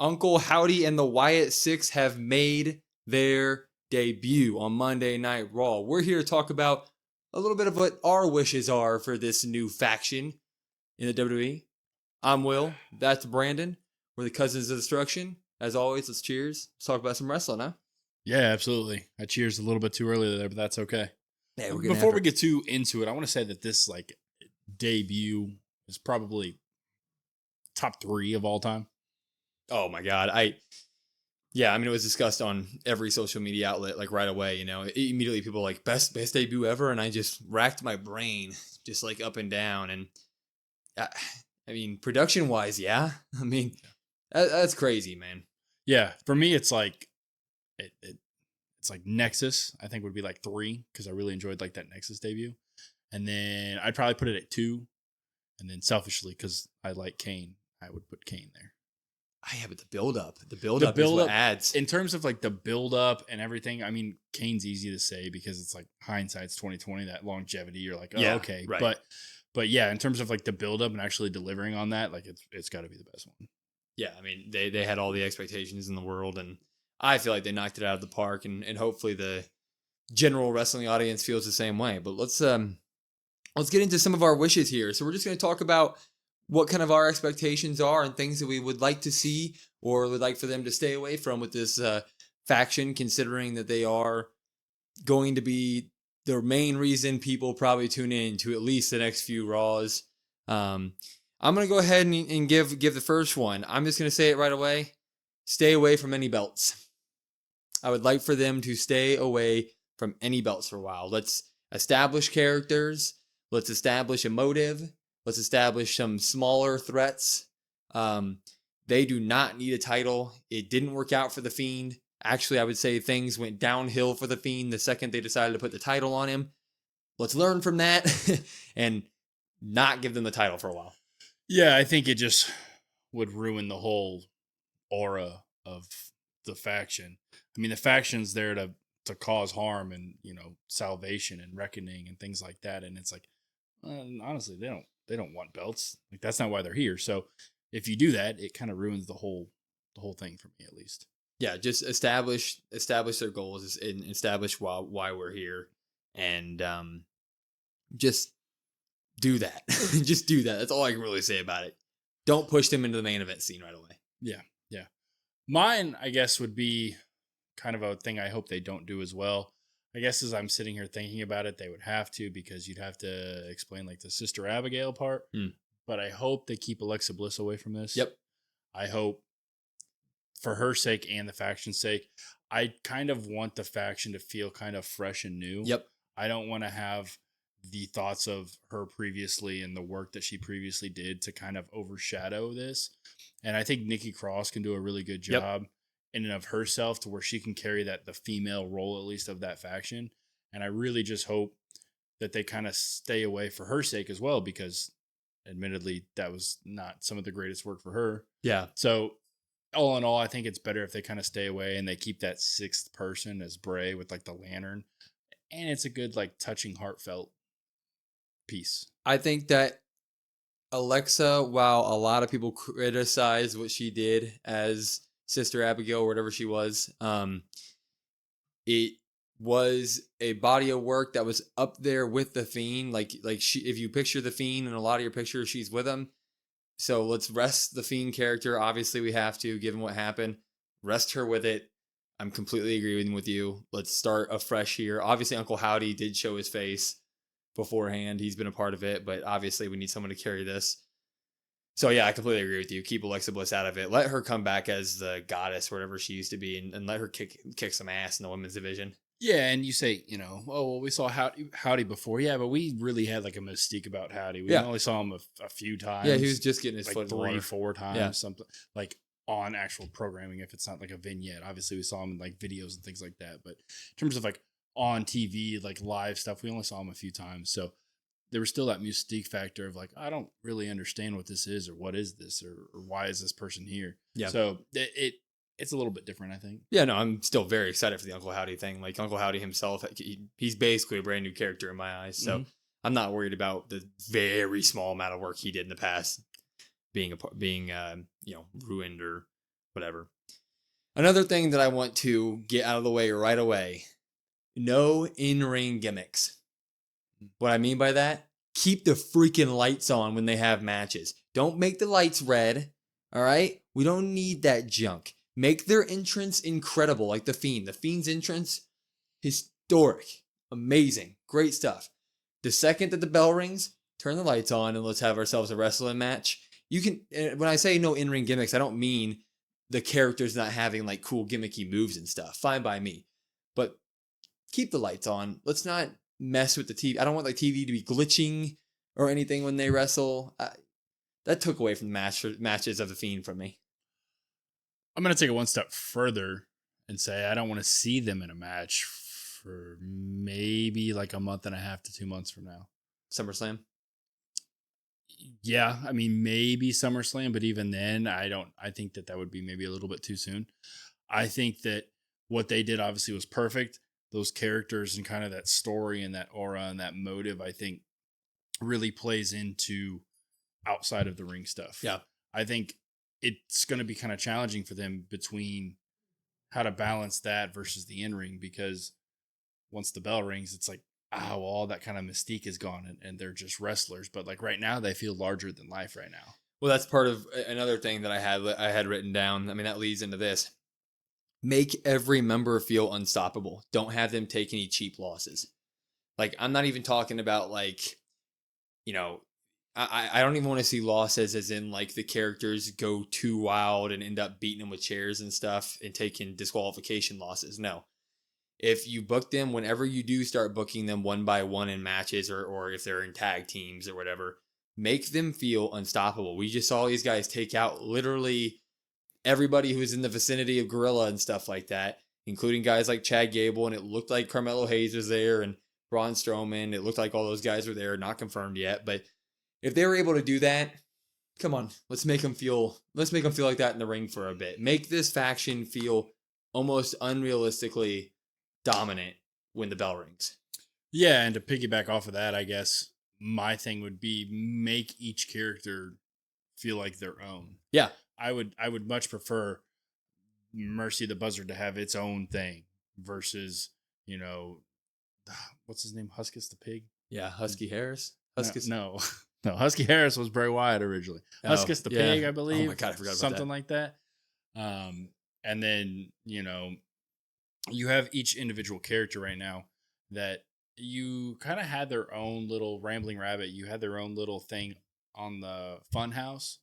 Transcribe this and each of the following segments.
Uncle Howdy and the Wyatt Six have made their debut on Monday Night Raw. We're here to talk about a little bit of what our wishes are for this new faction in the WWE. I'm Will. That's Brandon. We're the Cousins of Destruction. As always, let's cheers. Let's talk about some wrestling, huh? Yeah, absolutely. I cheersed a little bit too early there, but that's okay. Yeah, Before we get too into it, I want to say that this debut is probably top 3 of all time. Oh my God. I mean, it was discussed on every social media outlet, like right away, you know, immediately people were like best debut ever. And I just racked my brain just like up and down. And I mean, production wise, yeah. I mean, that's crazy, man. Yeah, for me, it's like it's like Nexus. I think would be like 3 because I really enjoyed like that Nexus debut, and then I'd probably put it at 2, and then selfishly because I like Kane, I would put Kane there. Yeah, but the build up is what adds. In terms of like the build up and everything. I mean, Kane's easy to say because it's like hindsight's 2020. That longevity, you're like, oh, yeah, okay, right. But yeah, in terms of like the build up and actually delivering on that, like it's got to be the best one. Yeah, I mean, they had all the expectations in the world, and I feel like they knocked it out of the park, and hopefully the general wrestling audience feels the same way. But let's get into some of our wishes here. So we're just going to talk about what kind of our expectations are and things that we would like to see or would like for them to stay away from with this faction, considering that they are going to be the main reason people probably tune in to at least the next few Raws. I'm going to go ahead and give the first one. I'm just going to say it right away. Stay away from any belts. I would like for them to stay away from any belts for a while. Let's establish characters. Let's establish a motive. Let's establish some smaller threats. They do not need a title. It didn't work out for The Fiend. Actually, I would say things went downhill for The Fiend the second they decided to put the title on him. Let's learn from that and not give them the title for a while. Yeah, I think it just would ruin the whole aura of the faction. I mean, the faction's there to cause harm and, you know, salvation and reckoning and things like that. And it's like, honestly, they don't want belts. Like, that's not why they're here. So if you do that, it kind of ruins the whole thing for me, at least. Yeah, just establish their goals and establish why we're here, and just do that. Just do that. That's all I can really say about it. Don't push them into the main event scene right away. Yeah. Mine, I guess, would be kind of a thing I hope they don't do as well. I guess as I'm sitting here thinking about it, they would have to, because you'd have to explain like the Sister Abigail part. But I hope they keep Alexa Bliss away from this. Yep. I hope for her sake and the faction's sake, I kind of want the faction to feel kind of fresh and new. Yep. I don't want to have the thoughts of her previously and the work that she previously did to kind of overshadow this. And I think Nikki Cross can do a really good job in and of herself to where she can carry the female role, at least, of that faction. And I really just hope that they kind of stay away for her sake as well, because admittedly that was not some of the greatest work for her. Yeah. So all in all, I think it's better if they kind of stay away and they keep that 6th person as Bray with like the lantern. And it's a good, like, touching, heartfelt piece. I think that Alexa, while a lot of people criticize what she did as Sister Abigail or whatever she was, it was a body of work that was up there with the Fiend. Like she, if you picture the Fiend in a lot of your pictures, she's with him. So let's rest the Fiend character. Obviously, we have to, given what happened. Rest her with it. I'm completely agreeing with you. Let's start afresh here. Obviously, Uncle Howdy did show his face beforehand. He's been a part of it, but obviously we need someone to carry this. So yeah, I completely agree with you. Keep Alexa Bliss out of it. Let her come back as the goddess, whatever she used to be, and let her kick some ass in the women's division. Yeah, and you say, you know, oh, well, we saw Howdy before. Yeah, but we really had like a mystique about Howdy. We only saw him a few times. Yeah, he was just getting his like foot 3-4 times, something like on actual programming. If it's not like a vignette, obviously we saw him in like videos and things like that. But in terms of like on TV, like live stuff, we only saw him a few times. So there was still that mystique factor of like, I don't really understand what this is, or what is this, or why is this person here? Yeah. So it's a little bit different, I think. Yeah, no, I'm still very excited for the Uncle Howdy thing. Like, Uncle Howdy himself, he's basically a brand new character in my eyes. So I'm not worried about the very small amount of work he did in the past being ruined or whatever. Another thing that I want to get out of the way right away, no in-ring gimmicks. What I mean by that, keep the freaking lights on when they have matches. Don't make the lights red, all right? We don't need that junk. Make their entrance incredible, like The Fiend. The Fiend's entrance, historic, amazing, great stuff. The second that the bell rings, turn the lights on and let's have ourselves a wrestling match. You can, when I say no in-ring gimmicks, I don't mean the characters not having like cool gimmicky moves and stuff. Fine by me. But keep the lights on. Let's not mess with the TV. I don't want the TV to be glitching or anything when they wrestle. That took away from the matches of The Fiend from me. I'm going to take it one step further and say I don't want to see them in a match for maybe like a month and a half to 2 months from now. SummerSlam? Yeah, I mean, maybe SummerSlam, but even then, I think that would be maybe a little bit too soon. I think that what they did obviously was perfect. Those characters and kind of that story and that aura and that motive, I think really plays into outside of the ring stuff. Yeah. I think it's going to be kind of challenging for them between how to balance that versus the in-ring, because once the bell rings, it's like, all that kind of mystique is gone and they're just wrestlers. But like right now, they feel larger than life right now. Well, that's part of another thing that I had written down. I mean, that leads into this. Make every member feel unstoppable. Don't have them take any cheap losses. Like, I'm not even talking about like, I don't even want to see losses as in like the characters go too wild and end up beating them with chairs and stuff and taking disqualification losses. No. If you book them, whenever you do start booking them one by one in matches or if they're in tag teams or whatever, make them feel unstoppable. We just saw these guys take out literally everybody who was in the vicinity of Gorilla and stuff like that, including guys like Chad Gable, and it looked like Carmelo Hayes was there and Braun Strowman. It looked like all those guys were there, not confirmed yet. But if they were able to do that, come on, let's make them feel like that in the ring for a bit. Make this faction feel almost unrealistically dominant when the bell rings. Yeah, and to piggyback off of that, I guess my thing would be make each character feel like their own. Yeah. I would much prefer Mercy the Buzzard to have its own thing versus, what's his name? Huskus the Pig? Yeah, Husky Harris. Huskus. No, Husky Harris was Bray Wyatt originally. Huskus the Pig, I believe. Oh my God, I forgot about something like that. And then, you have each individual character right now that you kind of had their own little rambling rabbit. You had their own little thing on the fun house.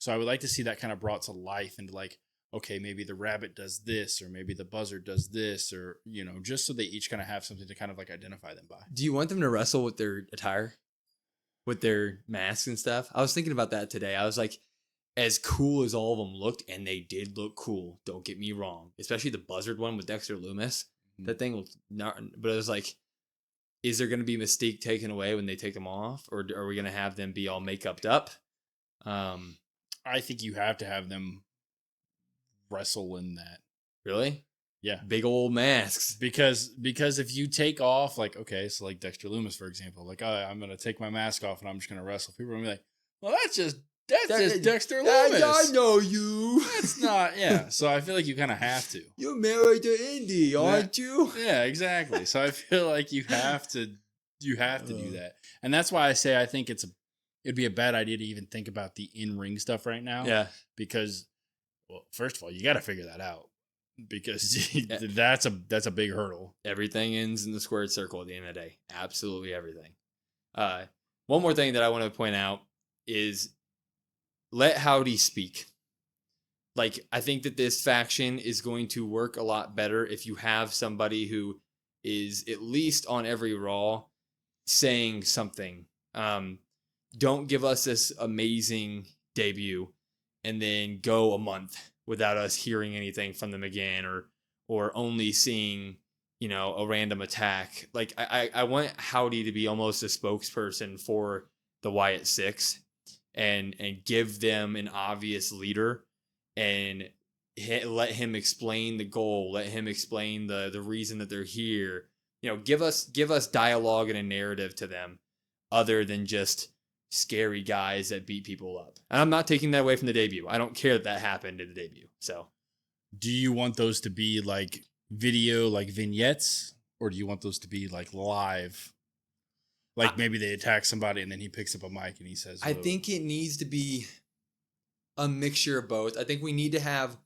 So I would like to see that kind of brought to life and like, okay, maybe the rabbit does this, or maybe the buzzard does this, or, just so they each kind of have something to kind of like identify them by. Do you want them to wrestle with their attire? With their masks and stuff? I was thinking about that today. I was like, as cool as all of them looked, and they did look cool, don't get me wrong, especially the buzzard one with Dexter Loomis. That thing looked not, but it was like, is there going to be mystique taken away when they take them off, or are we going to have them be all make-upped up? I think you have to have them wrestle in that. Really? Yeah. Big old masks. Because if you take off, like, okay, so like Dexter Loomis, for example, like, I'm going to take my mask off and I'm just going to wrestle. People are going to be like, well, that's just Dexter Loomis. I know you. That's not, yeah. So I feel like you kind of have to. You're married to Indy, aren't you? Yeah, exactly. So I feel like you have to do that. And that's why I say I think it'd be a bad idea to even think about the in-ring stuff right now. Yeah. Because, well, first of all, you got to figure that out. Because that's a big hurdle. Everything ends in the squared circle at the end of the day. Absolutely everything. One more thing that I want to point out is let Howdy speak. Like, I think that this faction is going to work a lot better if you have somebody who is at least on every Raw saying something. Don't give us this amazing debut and then go a month without us hearing anything from them again, or only seeing, a random attack. Like, I want Howdy to be almost a spokesperson for the Wyatt Six and give them an obvious leader and let him explain the goal, let him explain the reason that they're here. Give us dialogue and a narrative to them other than just scary guys that beat people up. And I'm not taking that away from the debut. I don't care that happened in the debut. So, do you want those to be like video, like vignettes, or do you want those to be like live? Like maybe they attack somebody and then he picks up a mic and he says, I think it needs to be a mixture of both. I think we need to have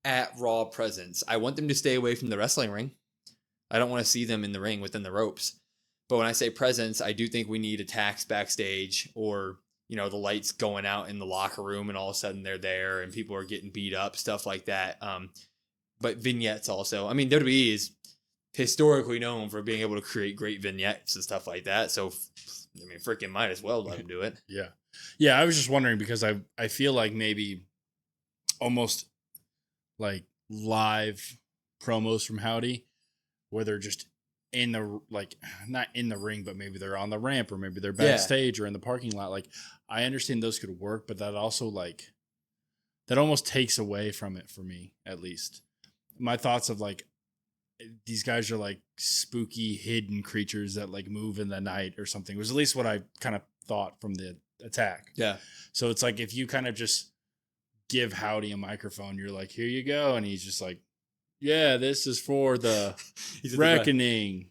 at Raw presence. I want them to stay away from the wrestling ring. I don't want to see them in the ring within the ropes. But when I say presence, I do think we need attacks backstage, or, you know, the lights going out in the locker room and all of a sudden they're there and people are getting beat up, stuff like that. But vignettes also. I mean, WWE is historically known for being able to create great vignettes and stuff like that. So, I mean, freaking might as well let them do it. Yeah. Yeah, I was just wondering because I feel like maybe almost like live promos from Howdy where they're just in the, like, not in the ring, but maybe they're on the ramp or maybe they're backstage or in the parking lot. Like, I understand those could work, but that also, like, that almost takes away from it for me, at least. My thoughts of, like, these guys are like spooky hidden creatures that like move in the night or something was at least what I kind of thought from the attack. Yeah. So it's like, if you kind of just give Howdy a microphone, you're like, here you go. And he's just like, yeah, this is for the reckoning.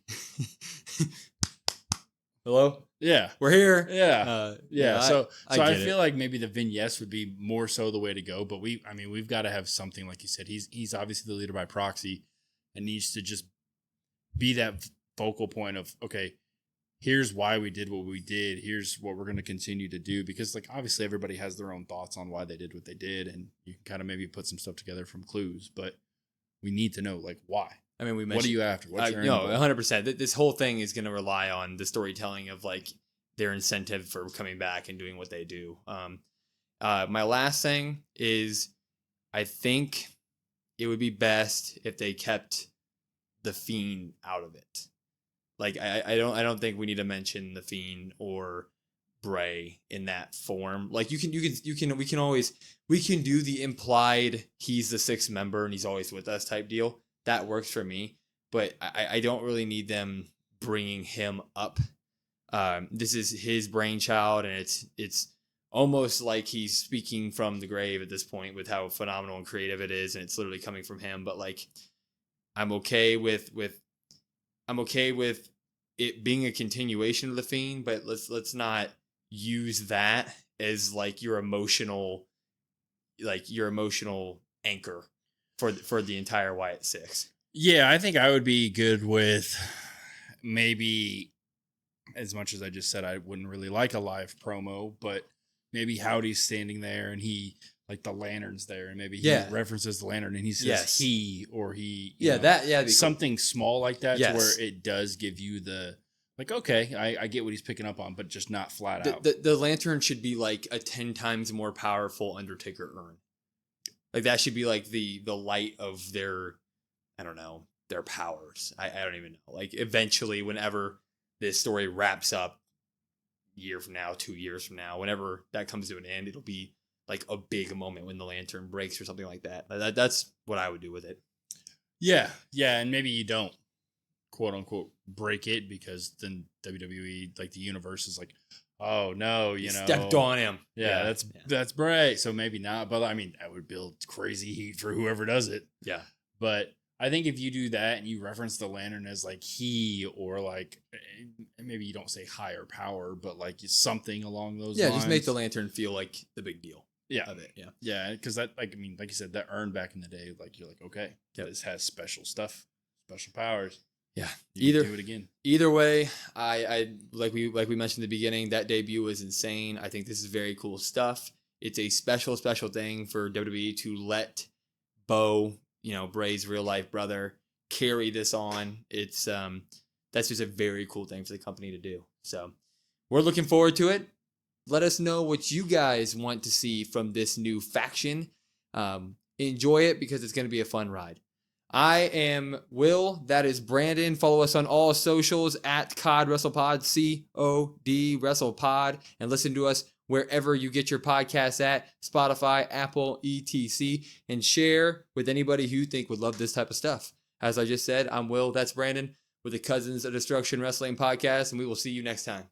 Hello? Yeah. We're here. Yeah. Yeah. So I feel it. like maybe the vignettes would be more so the way to go, but we've got to have something, like you said, he's obviously the leader by proxy and needs to just be that focal point of, okay, here's why we did what we did. Here's what we're going to continue to do. Because, like, obviously everybody has their own thoughts on why they did what they did. And you can kind of maybe put some stuff together from clues, but we need to know, like, why. I mean, what are you after? What's your no, 100%. This whole thing is going to rely on the storytelling of, like, their incentive for coming back and doing what they do. My last thing is, I think it would be best if they kept the Fiend out of it. Like, I don't think we need to mention the Fiend or Bray in that form. Like, we can do the implied he's the sixth member and he's always with us type deal. That works for me, but I don't really need them bringing him up. This is his brainchild, and it's almost like he's speaking from the grave at this point with how phenomenal and creative it is, and it's literally coming from him. But, like, I'm okay with it being a continuation of the Fiend, but let's not use that as like your emotional anchor for the entire Wyatt Six. Yeah, I think I would be good with maybe, as much as I just said I wouldn't really like a live promo, but maybe Howdy's standing there and he, like, the lantern's there and maybe he references the lantern and he says he or he something small like that to where it does give you the, like, okay, I get what he's picking up on, but just not flat out. The lantern should be like a 10 times more powerful Undertaker urn. Like, that should be like the light of their, I don't know, their powers. I don't even know. Like, eventually, whenever this story wraps up, year from now, 2 years from now, whenever that comes to an end, it'll be like a big moment when the lantern breaks or something like that. That's what I would do with it. Yeah. Yeah. And maybe you don't, quote unquote, break it, because then WWE, like, the universe is like, oh no, you know, stepped on him. Yeah, that's Bray. So maybe not, but I mean, that would build crazy heat for whoever does it. Yeah. But I think if you do that and you reference the lantern as like he, or like, maybe you don't say higher power, but like something along those lines. Yeah, just make the lantern feel like the big deal. Yeah. Of it. Yeah. Yeah. Because that, like, I mean, like you said, that urn back in the day, like, you're like, okay, this has special stuff, special powers. Yeah. You can do it again. Either way, I like we mentioned in the beginning, that debut was insane. I think this is very cool stuff. It's a special thing for WWE to let Bo, you know, Bray's real life brother, carry this on. It's that's just a very cool thing for the company to do. So we're looking forward to it. Let us know what you guys want to see from this new faction. Enjoy it, because it's going to be a fun ride. I am Will. That is Brandon. Follow us on all socials at COD WrestlePod, COD WrestlePod, and listen to us wherever you get your podcasts at, Spotify, Apple, etc. And share with anybody who you think would love this type of stuff. As I just said, I'm Will. That's Brandon with the Cousins of Destruction Wrestling Podcast, and we will see you next time.